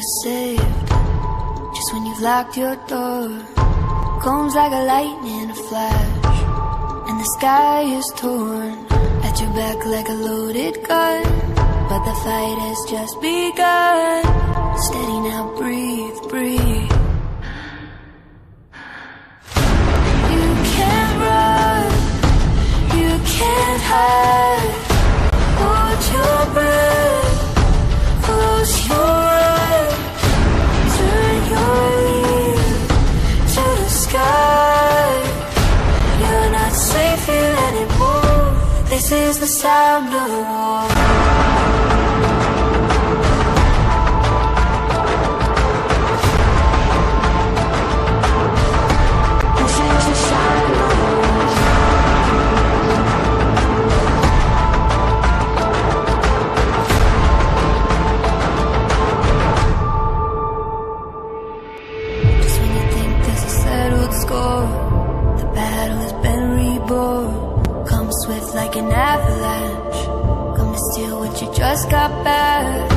are saved just when you've locked your door. Comes like a lightning flash, and the sky is torn at your back like a loaded gun. But the fight has just begun. Steady now, breathe, breathe. You can't run, you can't hide. Hold your breath, close your eyes. Turn your ear to the sky. You're not safe here anymore. This is the sound of war. Like an avalanche, come to steal what you just got back.